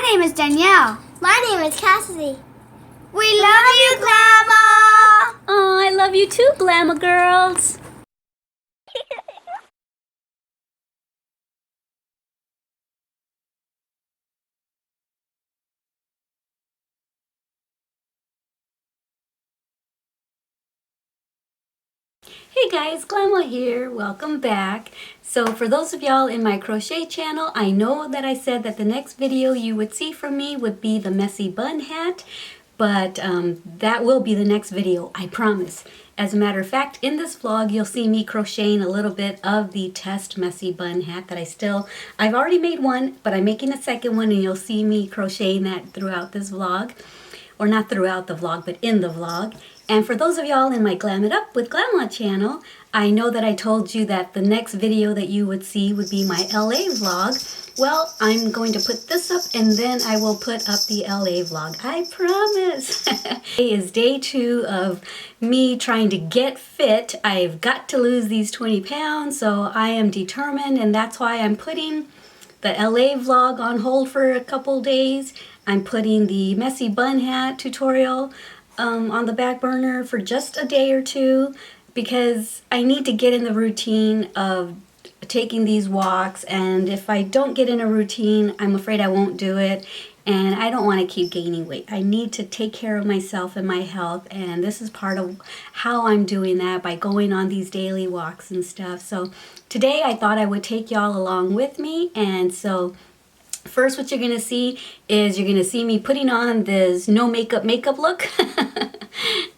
My name is Danielle. My name is Cassidy. We love you, Glama! Oh, I love you too, Glama girls. Hey guys, Glama here. Welcome back. So for those of y'all in my crochet channel, I know that I said that the next video you would see from me would be the messy bun hat, but that will be the next video, I promise. As a matter of fact, in this vlog, you'll see me crocheting a little bit of the test messy bun hat that I've already made one, but I'm making a second one, and you'll see me crocheting that throughout this vlog. Or not throughout the vlog, but in the vlog. And for those of y'all in my Glam It Up with Glama channel, I know that I told you that the next video that you would see would be my LA vlog. Well, I'm going to put this up and then I will put up the LA vlog. I promise. Today is day 2 of me trying to get fit. I've got to lose these 20 pounds, so I am determined, and that's why I'm putting the LA vlog on hold for a couple days. I'm putting the messy bun hat tutorial on the back burner for just a day or two because I need to get in the routine of taking these walks, and if I don't get in a routine, I'm afraid I won't do it, and I don't want to keep gaining weight. I need to take care of myself and my health, and this is part of how I'm doing that, by going on these daily walks and stuff. So today I thought I would take y'all along with me, and so first what you're going to see is you're going to see me putting on this no makeup look.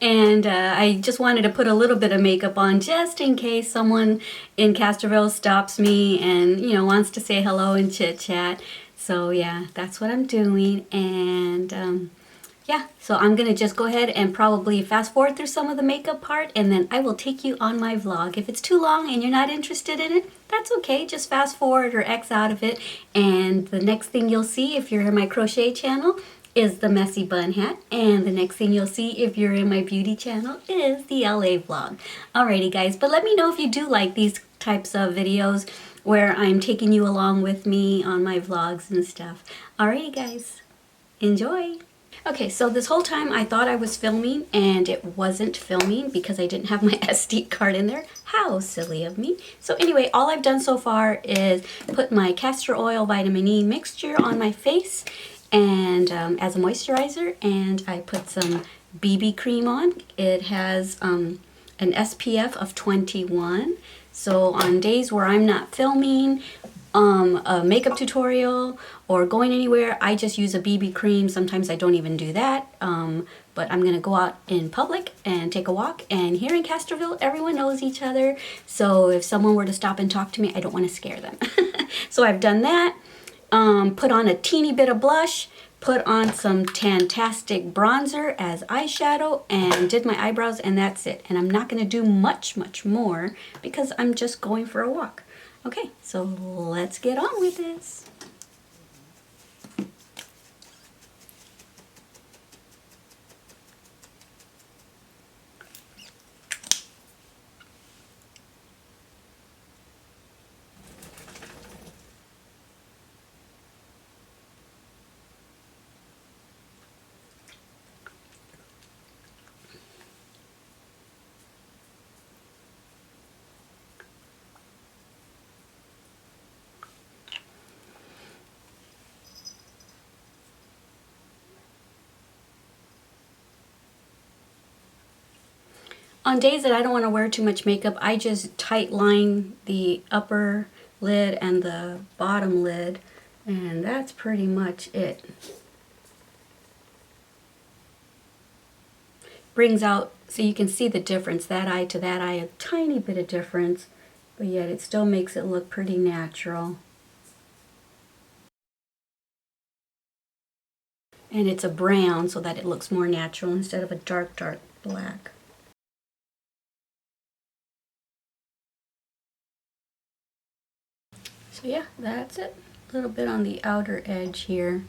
And I just wanted to put a little bit of makeup on just in case someone in Castroville stops me and, you know, wants to say hello and chit chat. So yeah, that's what I'm doing. And yeah, so I'm going to just go ahead and probably fast forward through some of the makeup part, and then I will take you on my vlog. If it's too long and you're not interested in it, that's okay. Just fast forward or X out of it. And the next thing you'll see if you're in my crochet channel is the messy bun hat. And the next thing you'll see if you're in my beauty channel is the LA vlog. Alrighty guys, but let me know if you do like these types of videos where I'm taking you along with me on my vlogs and stuff. Alrighty guys, enjoy. Okay, so this whole time I thought I was filming, and it wasn't filming because I didn't have my SD card in there. How silly of me. So anyway, all I've done so far is put my castor oil vitamin E mixture on my face and as a moisturizer, and I put some BB cream on. It has an SPF of 21. So on days where I'm not filming a makeup tutorial or going anywhere, I just use a BB cream. Sometimes I don't even do that, but I'm gonna go out in public and take a walk, and here in Castroville everyone knows each other, so if someone were to stop and talk to me, I don't want to scare them. So I've done that, put on a teeny bit of blush, put on some Tantastic bronzer as eyeshadow, and did my eyebrows, and that's it. And I'm not going to do much more because I'm just going for a walk. Okay, so let's get on with this. On days that I don't want to wear too much makeup, I just tight line the upper lid and the bottom lid, and that's pretty much it. Brings out, so you can see the difference, that eye to that eye, a tiny bit of difference, but yet it still makes it look pretty natural. And it's a brown so that it looks more natural instead of a dark black. So yeah, that's it. A little bit on the outer edge here.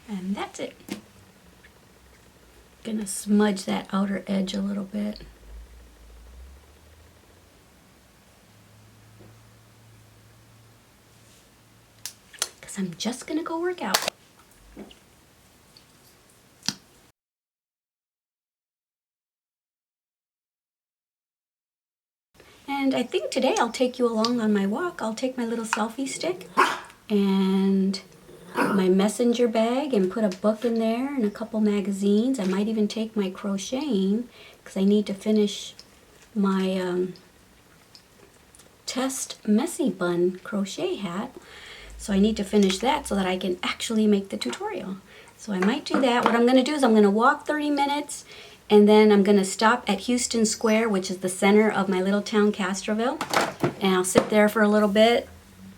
And that's it. Gonna smudge that outer edge a little bit. because I'm just gonna go work out. And I think today I'll take you along on my walk. I'll take my little selfie stick and my messenger bag and put a book in there and a couple magazines. I might even take my crocheting because I need to finish my test messy bun crochet hat. So I need to finish that so that I can actually make the tutorial. So I might do that. What I'm going to do is I'm going to walk 30 minutes and then I'm going to stop at Houston Square, which is the center of my little town, Castroville. And I'll sit there for a little bit,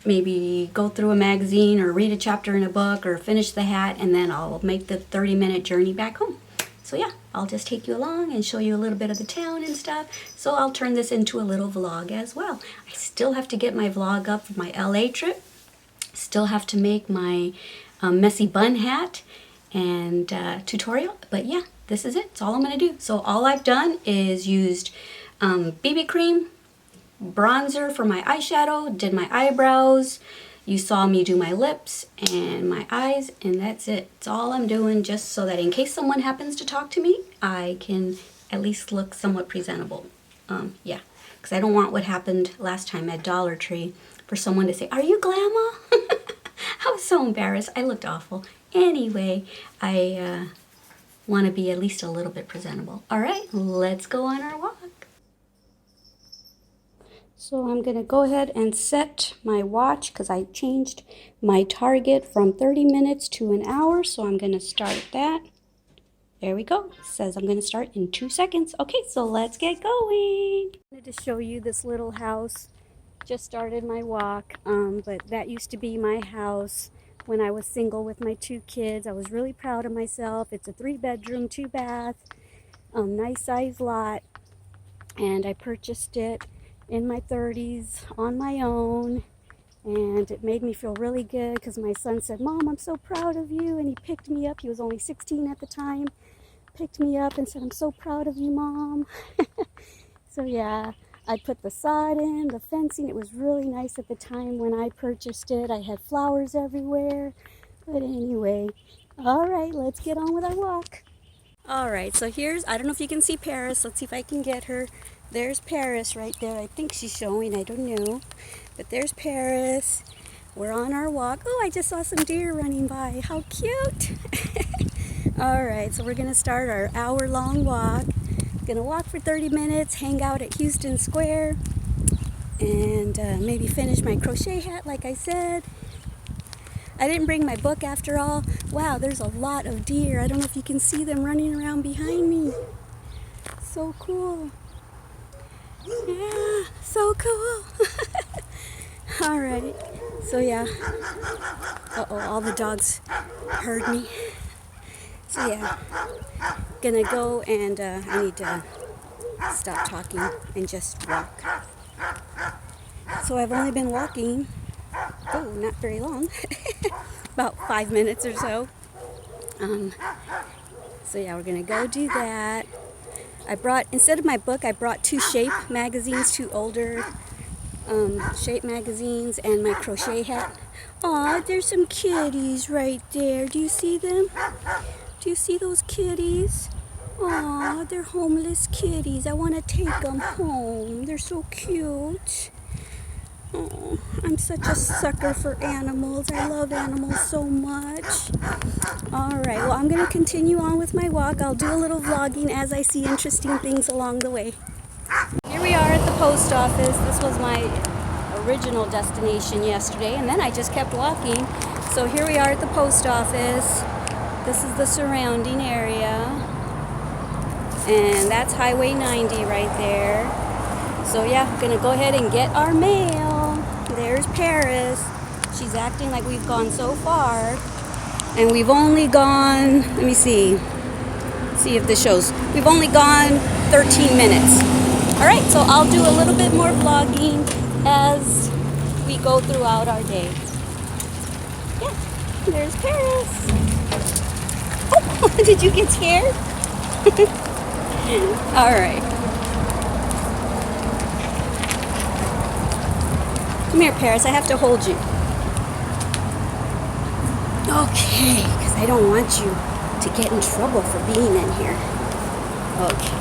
maybe go through a magazine or read a chapter in a book or finish the hat, and then I'll make the 30-minute journey back home. So yeah, I'll just take you along and show you a little bit of the town and stuff. So I'll turn this into a little vlog as well. I still have to get my vlog up for my LA trip. Still have to make my messy bun hat and tutorial. But yeah, this is it. It's all I'm going to do. So all I've done is used BB cream, bronzer for my eyeshadow, did my eyebrows. You saw me do my lips and my eyes, and that's it. It's all I'm doing, just so that in case someone happens to talk to me, I can at least look somewhat presentable. Yeah, because I don't want what happened last time at Dollar Tree for someone to say, "Are you Glama?" I was so embarrassed. I looked awful. Anyway, I want to be at least a little bit presentable. All right, let's go on our walk. So I'm going to go ahead and set my watch because I changed my target from 30 minutes to an hour. So I'm going to start that. There we go. It says I'm going to start in 2 seconds. Okay, so let's get going. I wanted to show you this little house. Just started my walk, but that used to be my house when I was single with my 2 kids. I was really proud of myself. It's a 3-bedroom, 2-bath, nice size lot, and I purchased it in my 30s on my own, and it made me feel really good because my son said, "Mom, I'm so proud of you," and he picked me up. He was only 16 at the time. Picked me up and said, "I'm so proud of you, Mom." So yeah, I put the sod in, the fencing. It was really nice at the time when I purchased it. I had flowers everywhere. But anyway, all right, let's get on with our walk. All right, so here's, I don't know if you can see Paris. Let's see if I can get her. There's Paris right there. I think she's showing, I don't know. But there's Paris. We're on our walk. Oh, I just saw some deer running by. How cute. All right, so we're gonna start our hour-long walk. Gonna walk for 30 minutes, hang out at Houston Square, and maybe finish my crochet hat like I said. I didn't bring my book after all. Wow, there's a lot of deer. I don't know if you can see them running around behind me. So cool. Yeah, so cool. All right, so yeah. Uh-oh, all the dogs heard me. So yeah, gonna go and I need to stop talking and just walk. So I've only been walking, oh, not very long, about 5 minutes or so. So yeah, we're gonna go do that. I brought, instead of my book, I brought 2 shape magazines, 2 older shape magazines, and my crochet hat. Aw, there's some kitties right there. Do you see them? Do you see those kitties? Aw, they're homeless kitties. I want to take them home. They're so cute. Oh, I'm such a sucker for animals. I love animals so much. Alright, well, I'm going to continue on with my walk. I'll do a little vlogging as I see interesting things along the way. Here we are at the post office. This was my original destination yesterday, and then I just kept walking. So here we are at the post office. This is the surrounding area. And that's Highway 90 right there. So yeah, I'm gonna go ahead and get our mail. There's Paris. She's acting like we've gone so far. And we've only gone, let me see if this shows. We've only gone 13 minutes. All right, so I'll do a little bit more vlogging as we go throughout our day. Yeah, there's Paris. Oh, did you get scared? All right. Come here, Paris. I have to hold you. Okay, because I don't want you to get in trouble for being in here. Okay.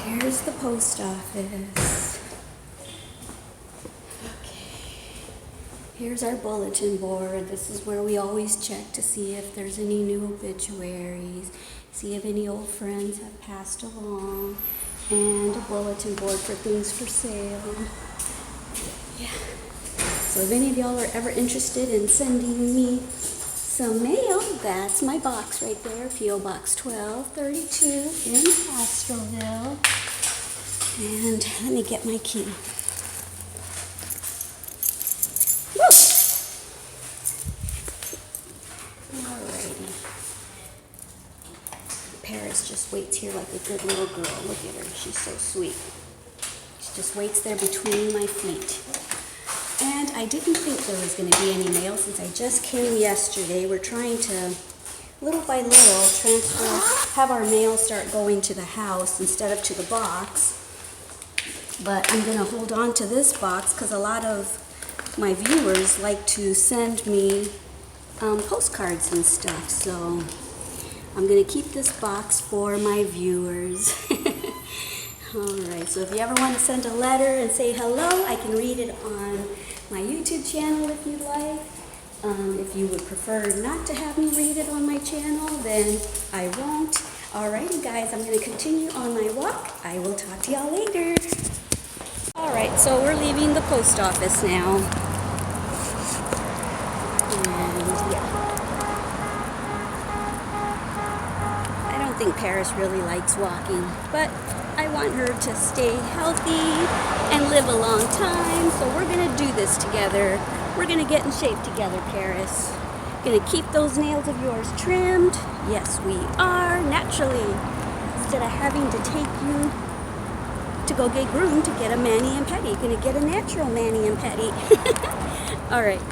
Here's the post office. Okay. Here's our bulletin board. This is where we always check to see if there's any new obituaries, see if any old friends have passed along, and a bulletin board for things for sale. Yeah. So if any of y'all are ever interested in sending me some mail, that's my box right there, P.O. Box 1232 in Castroville. And let me get my key. Woo! Alrighty. Paris just waits here like a good little girl. Look at her, she's so sweet. She just waits there between my feet. And I didn't think there was going to be any mail since I just came yesterday. We're trying to, little by little, have our mail start going to the house instead of to the box. But I'm going to hold on to this box because a lot of my viewers like to send me postcards and stuff. So I'm going to keep this box for my viewers. Alright, so if you ever want to send a letter and say hello, I can read it on my YouTube channel if you'd like. If you would prefer not to have me read it on my channel, then I won't. Alrighty guys, I'm going to continue on my walk. I will talk to y'all later. Alright, so we're leaving the post office now. And yeah. I don't think Paris really likes walking, but I want her to stay healthy and live a long time, so we're going to do this together. We're going to get in shape together, Paris. Going to keep those nails of yours trimmed. Yes, we are, naturally. Instead of having to take you to go get groomed to get a mani and pedi. Going to get a natural mani and pedi. All right.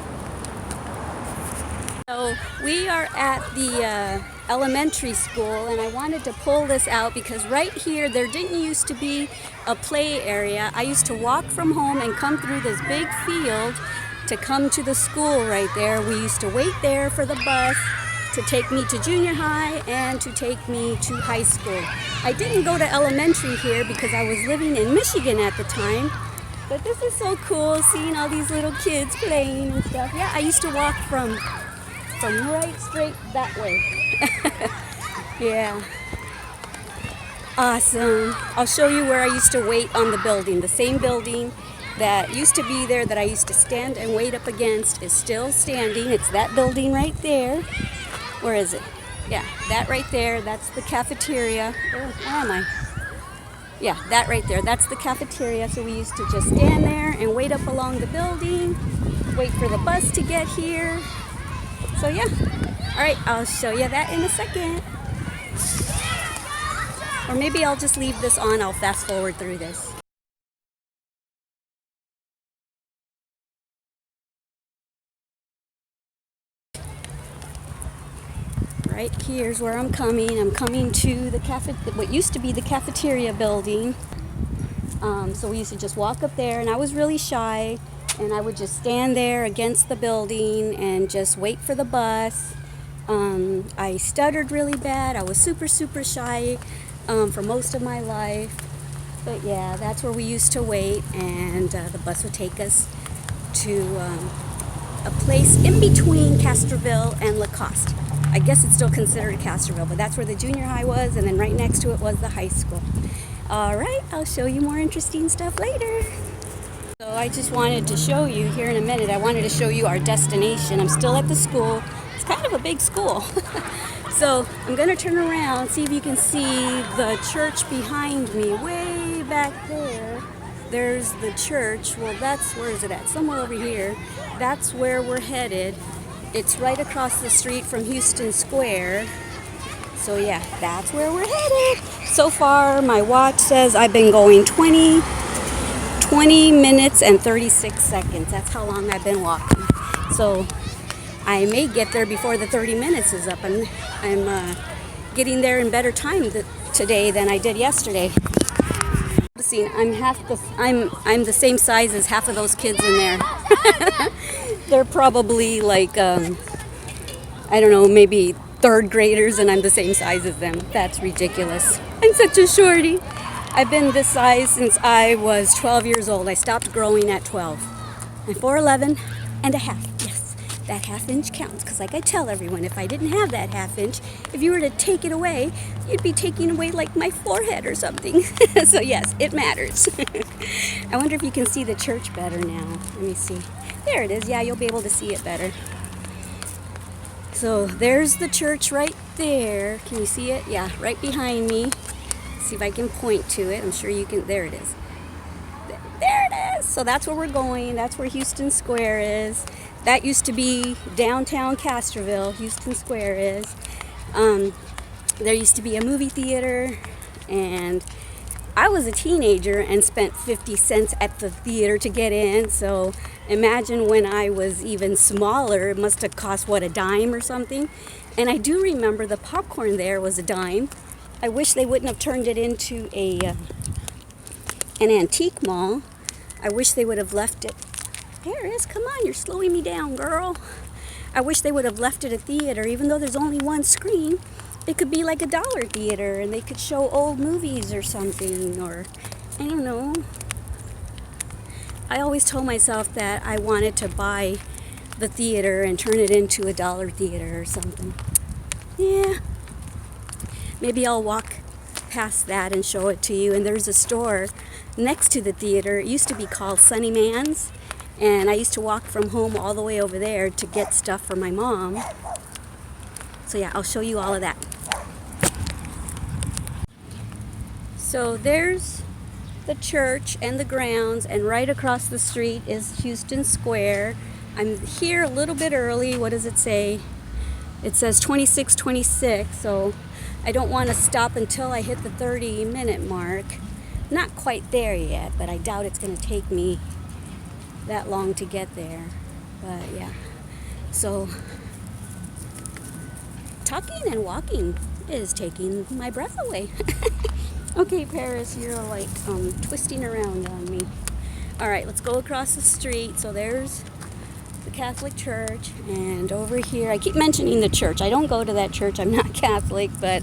So we are at the elementary school, and I wanted to pull this out because right here there didn't used to be a play area. I used to walk from home and come through this big field to come to the school right there. We used to wait there for the bus to take me to junior high and to take me to high school. I didn't go to elementary here because I was living in Michigan at the time, but this is so cool seeing all these little kids playing and stuff. Yeah, I used to walk from right straight that way. Yeah. Awesome. I'll show you where I used to wait on the building. The same building that used to be there that I used to stand and wait up against is still standing. It's that building right there. Where is it? Yeah, that right there. That's the cafeteria. Where am I? Yeah, that right there. That's the cafeteria. So we used to just stand there and wait up along the building, wait for the bus to get here. So yeah, all right, I'll show you that in a second. Or maybe I'll just leave this on, I'll fast forward through this. Right here's where I'm coming. I'm coming to the what used to be the cafeteria building. So we used to just walk up there, and I was really shy. And I would just stand there against the building and just wait for the bus. I stuttered really bad. I was super shy for most of my life. But yeah, that's where we used to wait, and the bus would take us to a place in between Castroville and Lacoste. I guess it's still considered Castroville, but that's where the junior high was, and then right next to it was the high school. All right, I'll show you more interesting stuff later. So I just wanted to show you here in a minute. I wanted to show you our destination. I'm still at the school. It's kind of a big school. So I'm going to turn around, see if you can see the church behind me. Way back there, there's the church. Well, where is it at? Somewhere over here. That's where we're headed. It's right across the street from Houston Square. So yeah, that's where we're headed. So far, my watch says I've been going 20 minutes and 36 seconds. That's how long I've been walking. So I may get there before the 30 minutes is up. I'm getting there in better time today than I did yesterday. See, I'm the same size as half of those kids in there. They're probably like I don't know, maybe third graders, and I'm the same size as them. That's ridiculous. I'm such a shorty. I've been this size since I was 12 years old. I stopped growing at 12. I'm 4'11" and a half. Yes, that ½ inch counts, because like I tell everyone, if I didn't have that ½ inch, if you were to take it away, you'd be taking away like my forehead or something. So yes, it matters. I wonder if you can see the church better now. Let me see. There it is. Yeah, you'll be able to see it better. So there's the church right there. Can you see it? Yeah, right behind me. See if I can point to it. I'm sure you can. There it is. There it is. So that's where we're going. That's where Houston Square is. That used to be downtown Castroville. Houston Square is. There used to be a movie theater, and I was a teenager and spent 50 cents at the theater to get in. So imagine when I was even smaller, it must have cost, what, a dime or something? And I do remember the popcorn there was a dime. I wish they wouldn't have turned it into an antique mall. I wish they would have left it. There it is. Come on, you're slowing me down, girl. I wish they would have left it a theater, even though there's only one screen. It could be like a dollar theater, and they could show old movies or something, or I don't know. I always told myself that I wanted to buy the theater and turn it into a dollar theater or something. Yeah. Maybe I'll walk past that and show it to you. And there's a store next to the theater. It used to be called Sunny Man's, and I used to walk from home all the way over there to get stuff for my mom. So yeah, I'll show you all of that. So there's the church and the grounds, and right across the street is Houston Square. I'm here a little bit early. What does it say? It says 26:26, so I don't want to stop until I hit the 30-minute mark. Not quite there yet, but I doubt it's going to take me that long to get there. But yeah, so talking and walking is taking my breath away. Okay, Paris, you're like twisting around on me. All right, let's go across the street. So there's the Catholic Church, and over here, I keep mentioning the church. I don't go to that church. I'm not Catholic, but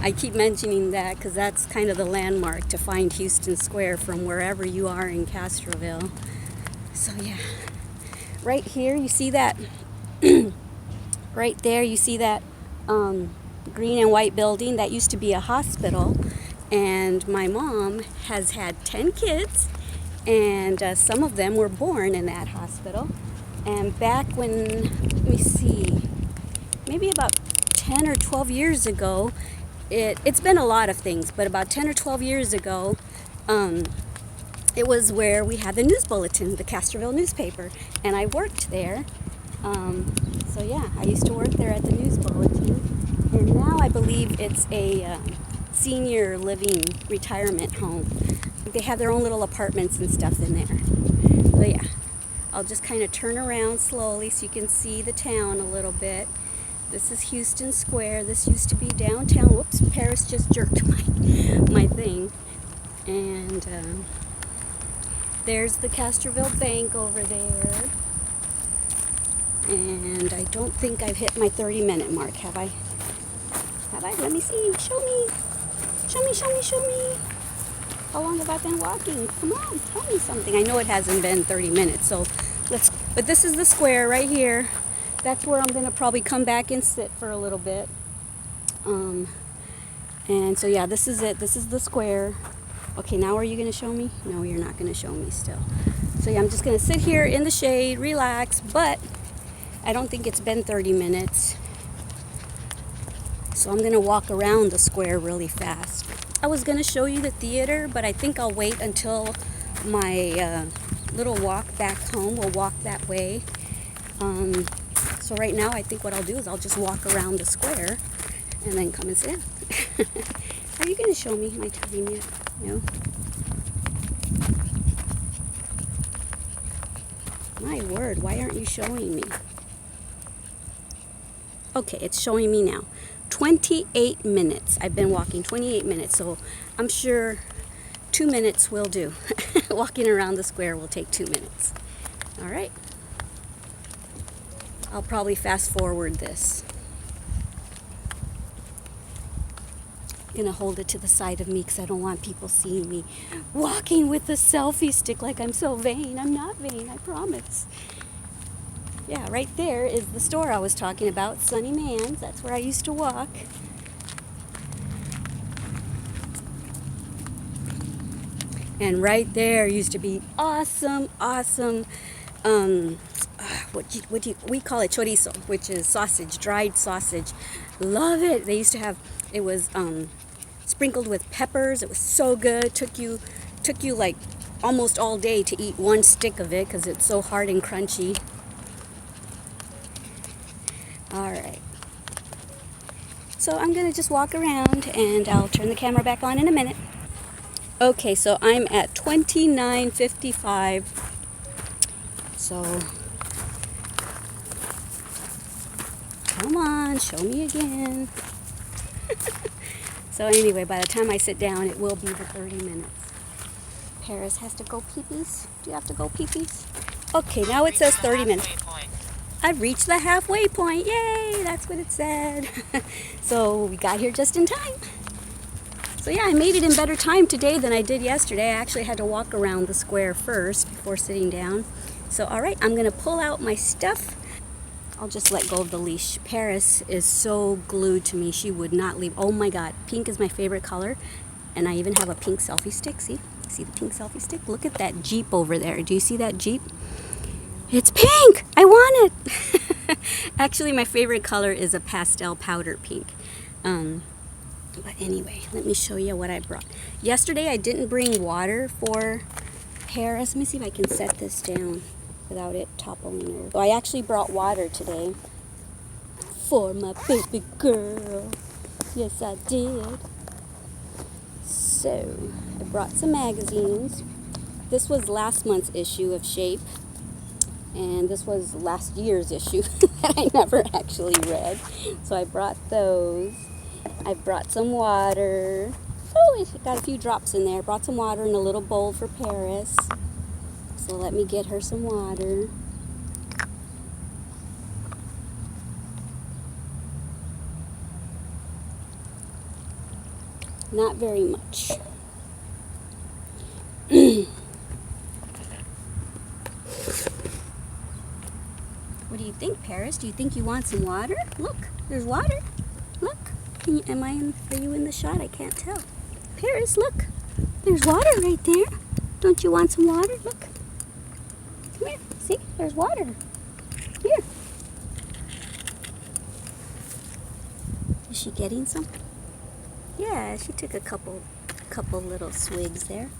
I keep mentioning that because that's kind of the landmark to find Houston Square from wherever you are in Castroville. So yeah, right here, you see that? Right there, you see that green and white building? That used to be a hospital, and my mom has had 10 kids, and some of them were born in that hospital. And back when, let me see, maybe about 10 or 12 years ago, it's been a lot of things, but about 10 or 12 years ago, it was where we had the news bulletin, the Castroville newspaper, and I worked there. So yeah, I used to work there at the news bulletin, and now I believe it's a senior living retirement home. They have their own little apartments and stuff in there. So yeah, I'll just kind of turn around slowly so you can see the town a little bit. This is Houston Square. This used to be downtown. Whoops, Paris just jerked my thing. And there's the Castroville Bank over there. And I don't think I've hit my 30-minute mark, have I? Have I? Let me see. Show me. Show me, show me, show me. How long have I been walking? Come on, tell me something. I know it hasn't been 30 minutes, so but this is the square right here. That's where I'm going to probably come back and sit for a little bit. And so yeah, this is it. This is the square. Okay, now are you going to show me? No, you're not going to show me still. So yeah, I'm just going to sit here in the shade, relax, but I don't think it's been 30 minutes. So I'm going to walk around the square really fast. I was going to show you the theater, but I think I'll wait until my little walk back home. We'll walk that way. So right now, I think what I'll do is I'll just walk around the square and then come and sit down. Are you going to show me my time yet? No? My word, why aren't you showing me? Okay, it's showing me now. 28 minutes. I've been walking 28 minutes, so I'm sure 2 minutes will do. Walking around the square will take 2 minutes. All right. I'll probably fast forward this. I'm gonna hold it to the side of me because I don't want people seeing me walking with a selfie stick like I'm so vain. I'm not vain, I promise. Yeah, right there is the store I was talking about, Sunny Man's. That's where I used to walk. And right there used to be awesome, we call it chorizo, which is sausage, dried sausage. Love it. They used to have, it was sprinkled with peppers. It was so good. Took you like almost all day to eat one stick of it because it's so hard and crunchy. All right. So I'm gonna just walk around and I'll turn the camera back on in a minute. Okay, so I'm at 29:55. So come on, show me again. So anyway, by the time I sit down, it will be the 30 minutes. Paris has to go pee-pees. Do you have to go pee-pees? Okay, now it says 30 minutes. I've reached the halfway point. Yay, that's what it said. So we got here just in time. So yeah, I made it in better time today than I did yesterday. I actually had to walk around the square first before sitting down. So all right, I'm gonna pull out my stuff. I'll just let go of the leash. Paris is so glued to me. She would not leave. Oh my God, pink is my favorite color. And I even have a pink selfie stick. See the pink selfie stick? Look at that Jeep over there. Do you see that Jeep? It's pink, I want it. Actually, my favorite color is a pastel powder pink. But anyway, let me show you what I brought. Yesterday, I didn't bring water for Paris. Let me see if I can set this down without it toppling over. So I actually brought water today for my baby girl. Yes, I did. So, I brought some magazines. This was last month's issue of Shape. And this was last year's issue that I never actually read. So I brought those. I brought some water. Oh, it got a few drops in there. Brought some water in a little bowl for Paris. So let me get her some water. Not very much. What do you think, Paris? Do you think you want some water? Look, there's water. Look. Are you in the shot? I can't tell. Paris, look. There's water right there. Don't you want some water? Look. Come here. See? There's water. Here. Is she getting some? Yeah, she took a couple little swigs there.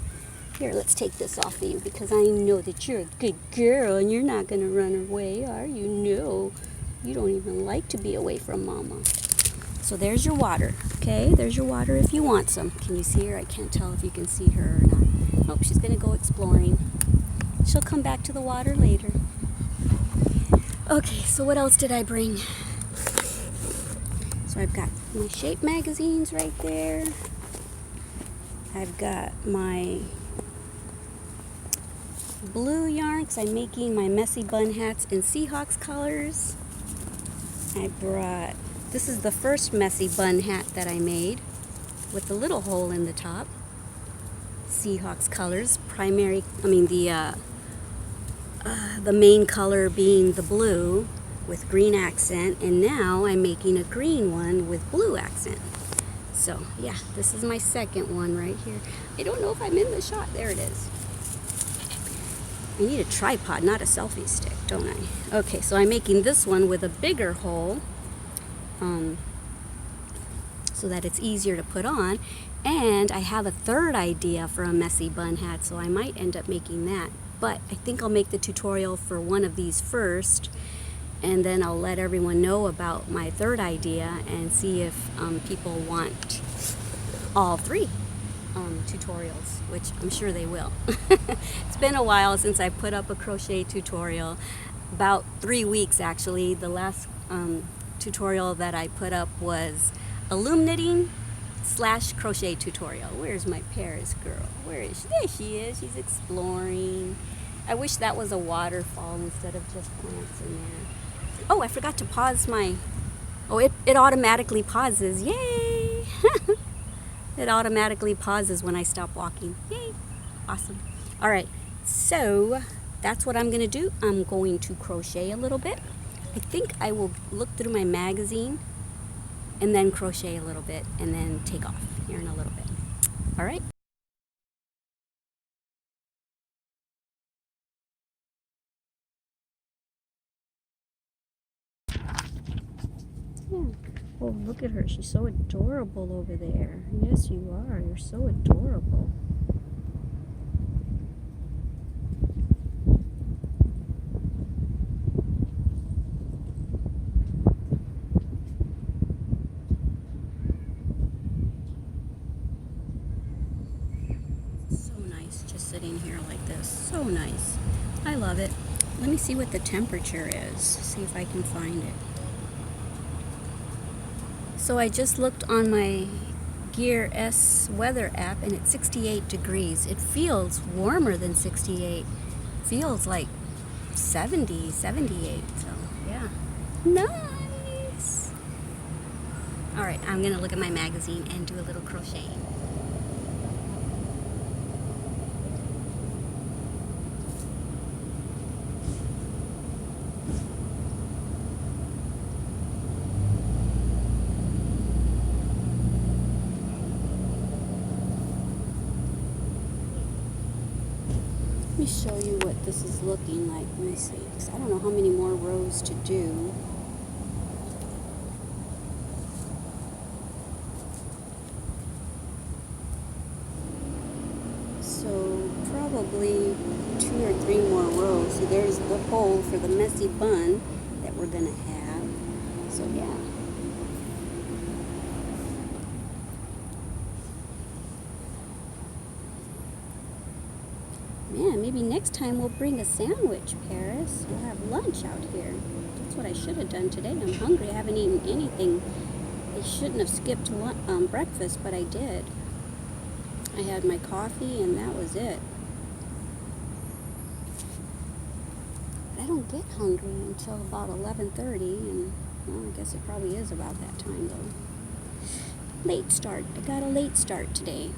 Here, let's take this off of you because I know that you're a good girl and you're not going to run away, are you? No. You don't even like to be away from Mama. So there's your water, okay? There's your water if you want some. Can you see her? I can't tell if you can see her or not. Nope, she's going to go exploring. She'll come back to the water later. Okay, so what else did I bring? So I've got my Shape magazines right there. I've got my blue yarn because I'm making my messy bun hats in Seahawks colors. I brought, this is the first messy bun hat that I made with the little hole in the top. Seahawks colors, the main color being the blue with green accent, and now I'm making a green one with blue accent. So yeah, this is my second one right here. I don't know if I'm in the shot. There it is. I need a tripod, not a selfie stick, don't I? Okay, so I'm making this one with a bigger hole so that it's easier to put on. And I have a third idea for a messy bun hat, so I might end up making that. But I think I'll make the tutorial for one of these first, and then I'll let everyone know about my third idea and see if people want all three tutorials, which I'm sure they will. It's been a while since I put up a crochet tutorial, about 3 weeks actually. The last tutorial that I put up was a loom knitting slash crochet tutorial. Where's my Paris girl? Where is she? There she is. She's exploring. I wish that was a waterfall instead of just plants in there. Oh, I forgot to pause my... Oh, it automatically pauses. Yay! It automatically pauses when I stop walking. Yay! Awesome. All right, so that's what I'm going to do. I'm going to crochet a little bit. I think I will look through my magazine and then crochet a little bit and then take off here in a little bit. All right. Yeah. Oh, look at her. She's so adorable over there. Yes, you are. You're so adorable. So nice just sitting here like this. So nice. I love it. Let me see what the temperature is. See if I can find it. So I just looked on my Gear S weather app and it's 68 degrees. It feels warmer than 68. Feels like 70, 78. So yeah. Nice. All right, I'm gonna look at my magazine and do a little crocheting. Let me show you what this is looking like. Let me see, because I don't know how many more rows to do. So probably 2 or 3 more rows. So there's the hole for the messy bun that we're gonna have. So yeah. Man, maybe next time we'll bring a sandwich, Paris. We'll have lunch out here. That's what I should have done today. I'm hungry. I haven't eaten anything. I shouldn't have skipped breakfast, but I did. I had my coffee and that was it. But I don't get hungry until about 11:30, and well, I guess it probably is about that time though. Late start. I got a late start today.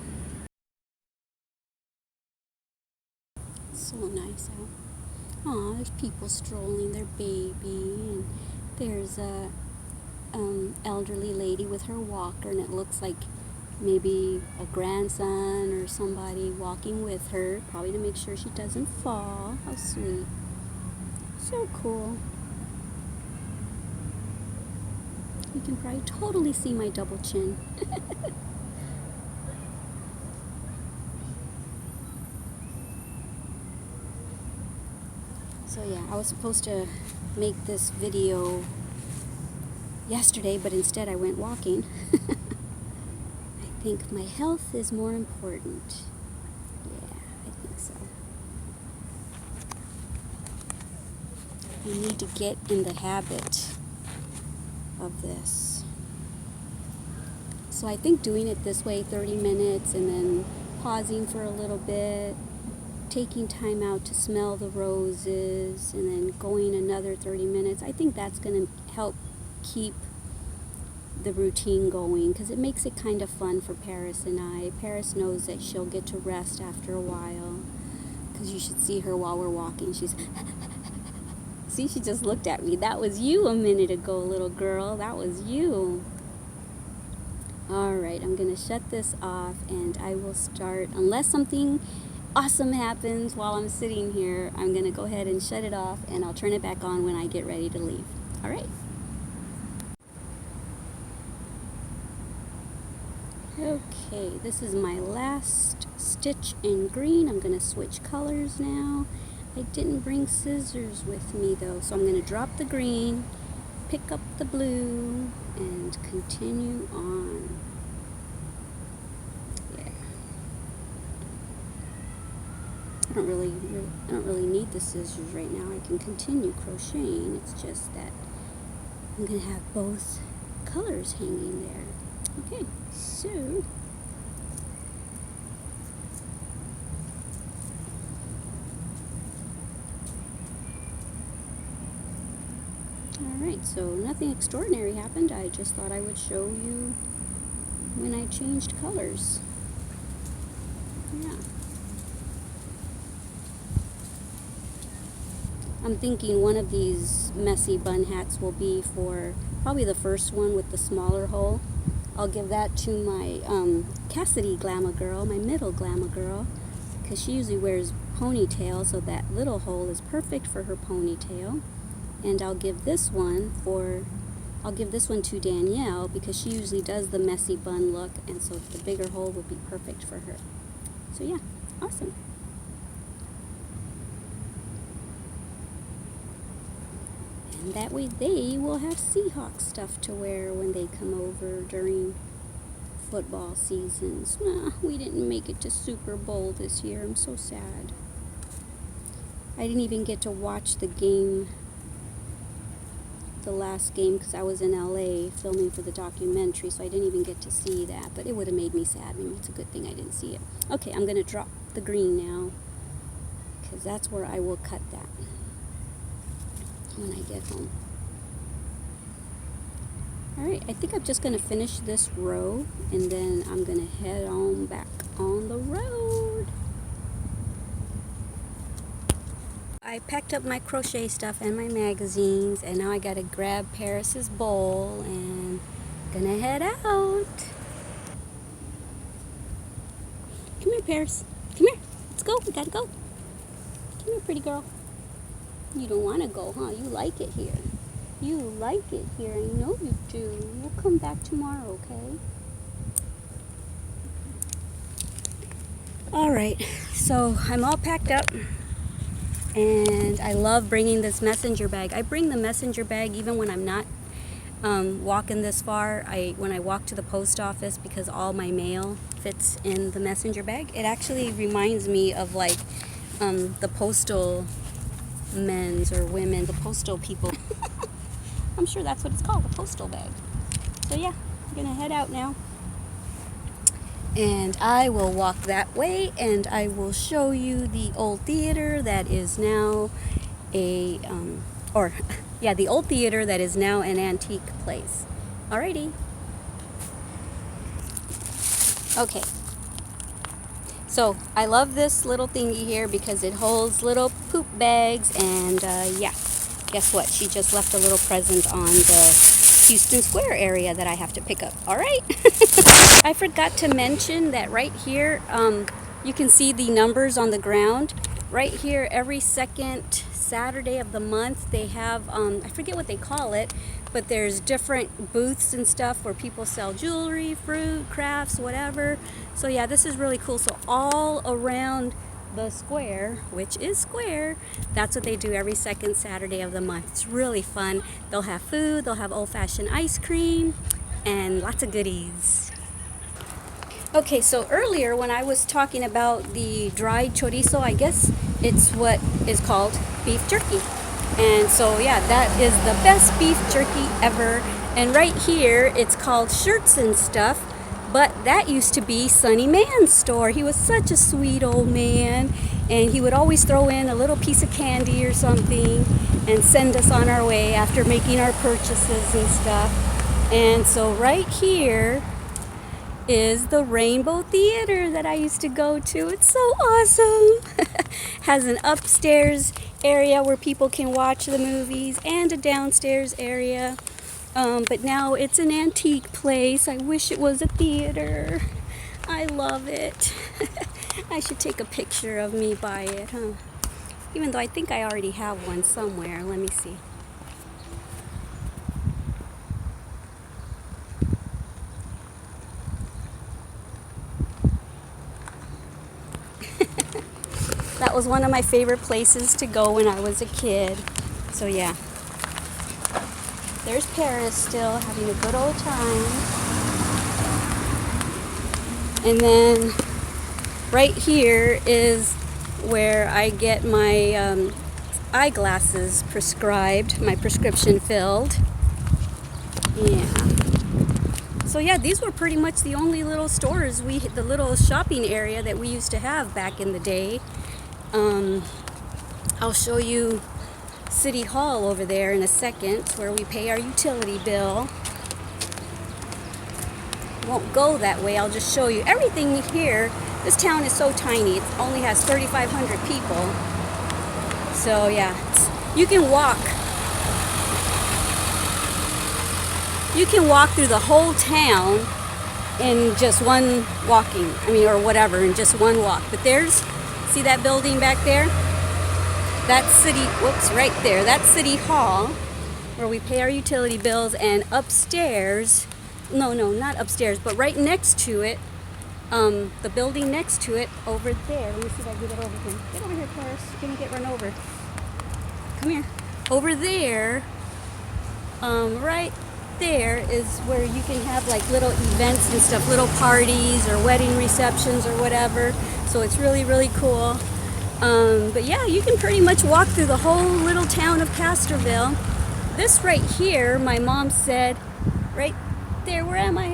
So nice out. Aw, there's people strolling their baby, and there's a elderly lady with her walker, and it looks like maybe a grandson or somebody walking with her, probably to make sure she doesn't fall. How sweet. So cool. You can probably totally see my double chin. So yeah, I was supposed to make this video yesterday, but instead I went walking. I think my health is more important. Yeah, I think so. I need to get in the habit of this. So I think doing it this way, 30 minutes, and then pausing for a little bit, taking time out to smell the roses, and then going another 30 minutes, I think that's going to help keep the routine going, because it makes it kind of fun for Paris and I. Paris knows that she'll get to rest after a while, because you should see her while we're walking. She's see, she just looked at me. That was you a minute ago, little girl. That was you. Alright, I'm going to shut this off, and I will start, unless something awesome happens while I'm sitting here, I'm going to go ahead and shut it off, and I'll turn it back on when I get ready to leave. Alright. Okay, this is my last stitch in green. I'm going to switch colors now. I didn't bring scissors with me though, so I'm going to drop the green, pick up the blue, and continue on. Yeah. I don't really need the scissors right now. I can continue crocheting. It's just that I'm going to have both colors hanging there. Okay, so alright, so nothing extraordinary happened. I just thought I would show you when I changed colors. Yeah. I'm thinking one of these messy bun hats will be for probably the first one with the smaller hole. I'll give that to my Cassidy Glama girl, my middle Glama girl, because she usually wears ponytail, so that little hole is perfect for her ponytail. And I'll give this one to Danielle because she usually does the messy bun look, and so the bigger hole would be perfect for her. So yeah, awesome. And that way they will have Seahawks stuff to wear when they come over during football seasons. We didn't make it to Super Bowl this year. I'm so sad. I didn't even get to watch the game, the last game, because I was in LA filming for the documentary, so I didn't even get to see that, but it would have made me sad. Maybe it's a good thing I didn't see it. Okay, I'm going to drop the green now, because that's where I will cut that when I get home. Alright, I think I'm just going to finish this row, and then I'm going to head on back on the road. I packed up my crochet stuff and my magazines, and now I gotta grab Paris's bowl and gonna head out. Come here, Paris. Come here. Let's go. We gotta go. Come here, pretty girl. You don't want to go, huh? You like it here. You like it here. I know you do. We'll come back tomorrow, okay? Alright, so I'm all packed up. And I love bringing this messenger bag. I bring the messenger bag even when I'm not walking this far. When I walk to the post office, because all my mail fits in the messenger bag. It actually reminds me of like the postal men's or women, the postal people. I'm sure that's what it's called, the postal bag. So yeah, I'm gonna head out now. And I will walk that way, and I will show you the old theater that is now the old theater that is now an antique place. Alrighty. Okay. So I love this little thingy here because it holds little poop bags, and yeah, guess what? She just left a little present on the Houston Square area that I have to pick up. All right. I forgot to mention that right here, you can see the numbers on the ground. Right here, every second Saturday of the month, they have, I forget what they call it, but there's different booths and stuff where people sell jewelry, fruit, crafts, whatever. So yeah, this is really cool. So all around the square, which is square, that's what they do every second Saturday of the month. It's really fun. They'll have food, they'll have old-fashioned ice cream, and lots of goodies. Okay, so earlier when I was talking about the dried chorizo, I guess it's what is called beef jerky. And so yeah, that is the best beef jerky ever. And right here, it's called Shirts and Stuff. But that used to be Sunny Man's store. He was such a sweet old man, and he would always throw in a little piece of candy or something and send us on our way after making our purchases and stuff. And so right here is the Rainbow Theater that I used to go to. It's so awesome. Has an upstairs area where people can watch the movies and a downstairs area. But now it's an antique place. I wish it was a theater. I love it. I should take a picture of me by it, huh? Even though I think I already have one somewhere. Let me see. That was one of my favorite places to go when I was a kid. So yeah. There's Paris still having a good old time. And then right here is where I get my eyeglasses prescribed, my prescription filled. Yeah. So yeah, these were pretty much the only little stores the little shopping area that we used to have back in the day. I'll show you City Hall over there in a second, where we pay our utility bill. Won't go that way. I'll just show you everything here. This town is so tiny. It only has 3,500 people. So yeah, you can walk. You can walk through the whole town in just one walking. Or whatever, in just one walk. But see that building back there? That's right there. That's City Hall, where we pay our utility bills, and upstairs. No, not upstairs, but right next to it, the building next to it, over there. Let me see if I can get over here. Get over here, Paris. You're gonna get run over. Come here. Over there, right there is where you can have like little events and stuff, little parties or wedding receptions or whatever. So it's really, really cool. But yeah, you can pretty much walk through the whole little town of Castroville. This right here, my mom said, right there, where am I?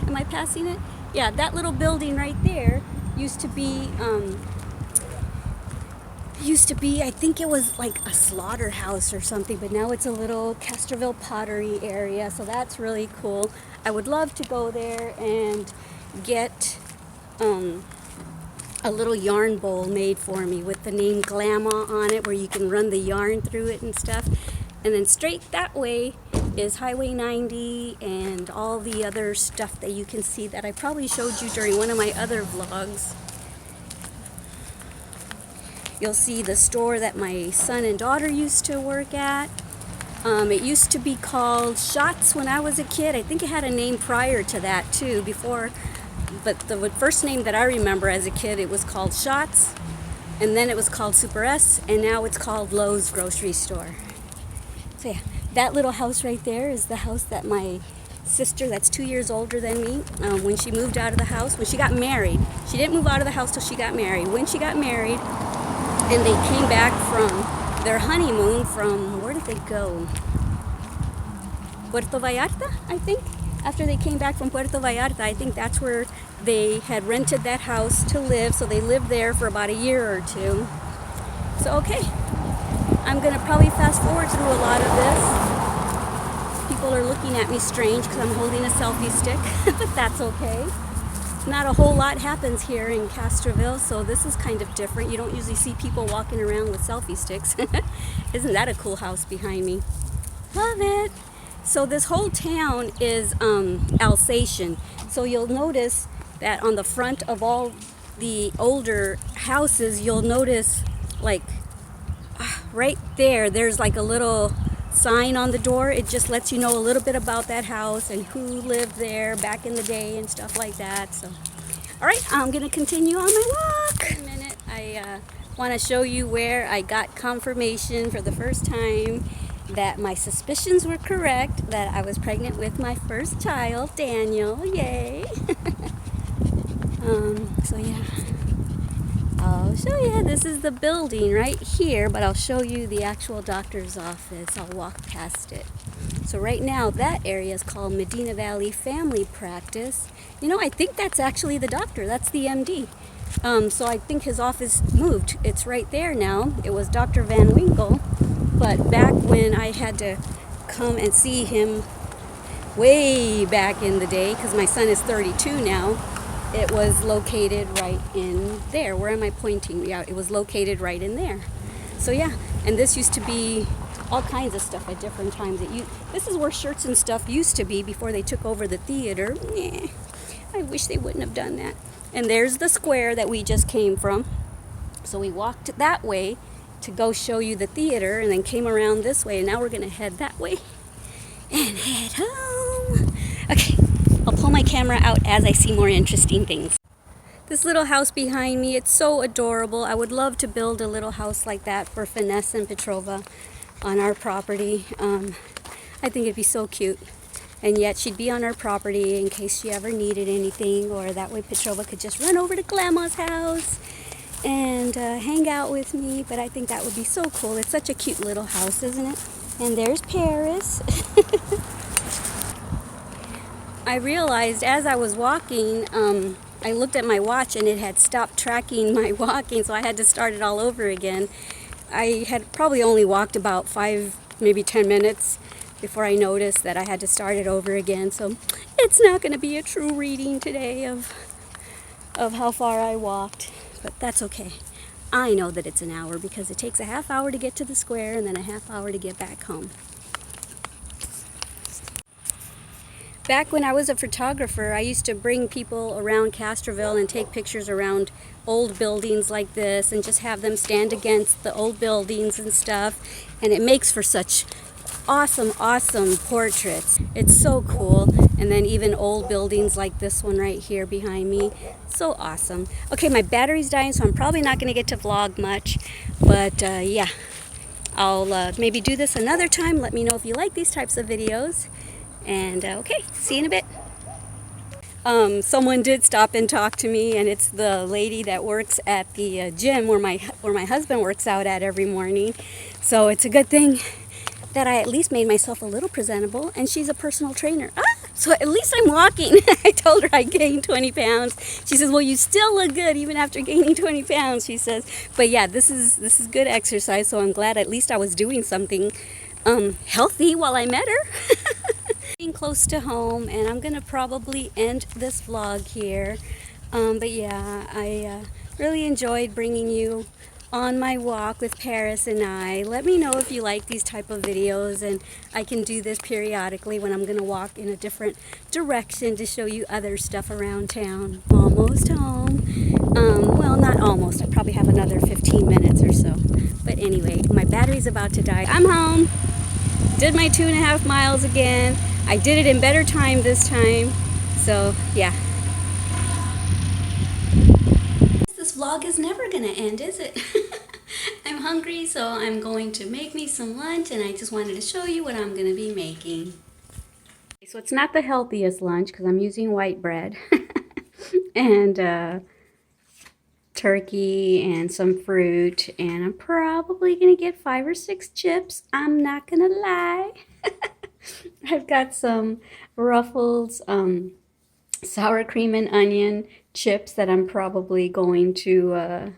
Am I passing it? Yeah, that little building right there used to be, I think it was like a slaughterhouse or something, but now it's a little Castroville pottery area, so that's really cool. I would love to go there and get a little yarn bowl made for me with the name Glama on it, where you can run the yarn through it and stuff. And then straight that way is Highway 90 and all the other stuff that you can see that I probably showed you during one of my other vlogs. You'll see the store that my son and daughter used to work at. It used to be called Shots when I was a kid. I think it had a name prior to that too, before. But the first name that I remember as a kid, it was called Shots, and then it was called Super S, and now it's called Lowe's Grocery Store. So yeah, that little house right there is the house that my sister, that's 2 years older than me, when she moved out of the house, when she got married. She didn't move out of the house till she got married. When she got married, and they came back from their honeymoon from, where did they go? Puerto Vallarta, I think. After they came back from Puerto Vallarta, I think that's where they had rented that house to live, so they lived there for about a year or two. So okay, I'm gonna probably fast forward through a lot of this. People are looking at me strange because I'm holding a selfie stick, but that's okay. Not a whole lot happens here in Castroville, so this is kind of different. You don't usually see people walking around with selfie sticks. Isn't that a cool house behind me? Love it. So this whole town is Alsatian. So you'll notice that on the front of all the older houses, you'll notice like right there's like a little sign on the door. It just lets you know a little bit about that house and who lived there back in the day and stuff like that. So, all right, I'm gonna continue on my walk. In a minute, I want to show you where I got confirmation for the first time that my suspicions were correct, that I was pregnant with my first child, Daniel. Yay! So yeah, I'll show you. This is the building right here, but I'll show you the actual doctor's office. I'll walk past it. So right now, that area is called Medina Valley Family Practice. You know, I think that's actually the doctor. That's the MD. So I think his office moved. It's right there now. It was Dr. Van Winkle. But back when I had to come and see him way back in the day, because my son is 32 now, it was located right in there. Where am I pointing? Yeah, it was located right in there. So yeah, and this used to be all kinds of stuff at different times. This is where shirts and stuff used to be before they took over the theater. I wish they wouldn't have done that. And there's the square that we just came from. So we walked that way to go show you the theater, and then came around this way, and now we're gonna head that way and head home. Okay, I'll pull my camera out as I see more interesting things. This little house behind me, it's so adorable. I would love to build a little house like that for Finesse and Petrova on our property. I think it'd be so cute. And yet she'd be on our property in case she ever needed anything, or that way Petrova could just run over to Glama's house and hang out with me. But I think that would be so cool. It's such a cute little house, isn't it? And there's Paris. I realized as I was walking, I looked at my watch and it had stopped tracking my walking, so I had to start it all over again. I had probably only walked about 5, maybe 10 minutes before I noticed that I had to start it over again. So it's not going to be a true reading today of how far I walked, but that's okay. I know that it's an hour because it takes a half hour to get to the square and then a half hour to get back home. Back when I was a photographer, I used to bring people around Castroville and take pictures around old buildings like this and just have them stand against the old buildings and stuff, and it makes for such awesome portraits. It's so cool. And then even old buildings like this one right here behind me, so awesome. Okay, my battery's dying, so I'm probably not going to get to vlog much, but yeah, I'll maybe do this another time. Let me know if you like these types of videos, and okay, see you in a bit. Someone did stop and talk to me, and it's the lady that works at the gym where my husband works out at every morning. So it's a good thing that I at least made myself a little presentable, and she's a personal trainer. So at least I'm walking. I told her I gained 20 pounds. She says, well, you still look good even after gaining 20 pounds, she says. But yeah, this is good exercise, so I'm glad at least I was doing something healthy while I met her. Being close to home, and I'm gonna probably end this vlog here. But yeah, I really enjoyed bringing you on my walk with Paris and I. Let me know if you like these type of videos, and I can do this periodically when I'm gonna walk in a different direction to show you other stuff around town. Almost home. Well, not almost. I probably have another 15 minutes or so. But anyway, my battery's about to die. I'm home. Did my 2.5 miles again. I did it in better time this time. So yeah. This vlog is never gonna end, is it? I'm hungry, so I'm going to make me some lunch, and I just wanted to show you what I'm gonna be making. So it's not the healthiest lunch because I'm using white bread and turkey and some fruit, and I'm probably gonna get 5 or 6 chips. I'm not gonna lie. I've got some Ruffles sour cream and onion chips that I'm probably going to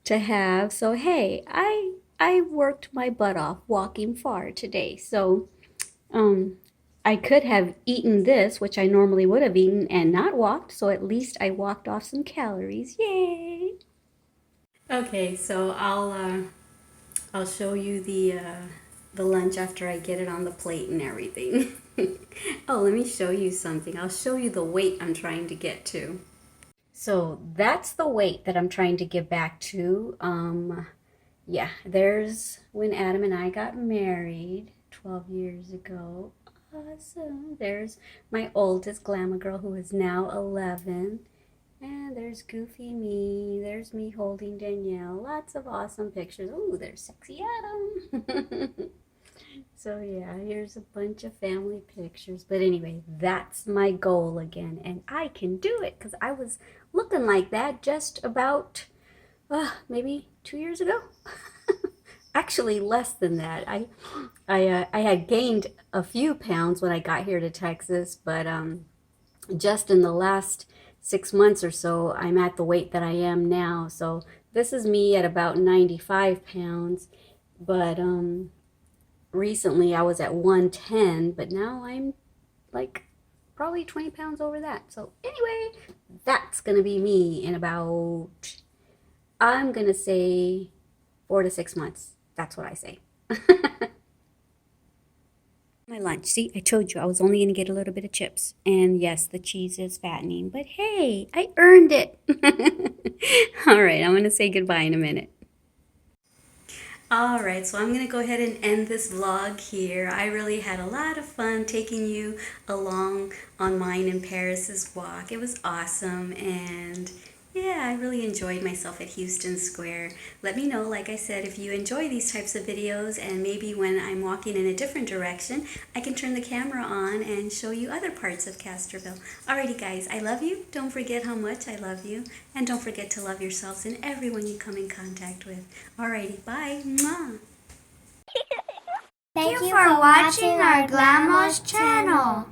have. So hey, I worked my butt off walking far today. So I could have eaten this, which I normally would have eaten, and not walked. So at least I walked off some calories. Yay! Okay, so I'll show you the lunch after I get it on the plate and everything. Oh, let me show you something. I'll show you the weight I'm trying to get to. So that's the weight that I'm trying to get back to. Yeah, there's when Adam and I got married 12 years ago. Awesome. There's my oldest Glama girl, who is now 11. And there's Goofy me. There's me holding Danielle. Lots of awesome pictures. Ooh, there's sexy Adam. So yeah, here's a bunch of family pictures. But anyway, that's my goal again. And I can do it because I was looking like that just about maybe 2 years ago. Actually, less than that. I had gained a few pounds when I got here to Texas, but just in the last 6 months or so, I'm at the weight that I am now. So this is me at about 95 pounds, but recently I was at 110, but now I'm like probably 20 pounds over that. So anyway, that's gonna be me in about, I'm gonna say 4 to 6 months. That's what I say. My lunch. See, I told you I was only going to get a little bit of chips. And yes, the cheese is fattening, but hey, I earned it. All right, I'm going to say goodbye in a minute. All right, so I'm going to go ahead and end this vlog here. I really had a lot of fun taking you along on mine and Paris's walk. It was awesome, and yeah, I really enjoyed myself at Houston Square. Let me know, like I said, if you enjoy these types of videos, and maybe when I'm walking in a different direction, I can turn the camera on and show you other parts of Castroville. Alrighty guys, I love you. Don't forget how much I love you. And don't forget to love yourselves and everyone you come in contact with. Alrighty, bye. Mwah. Thank you for watching our Glama's channel.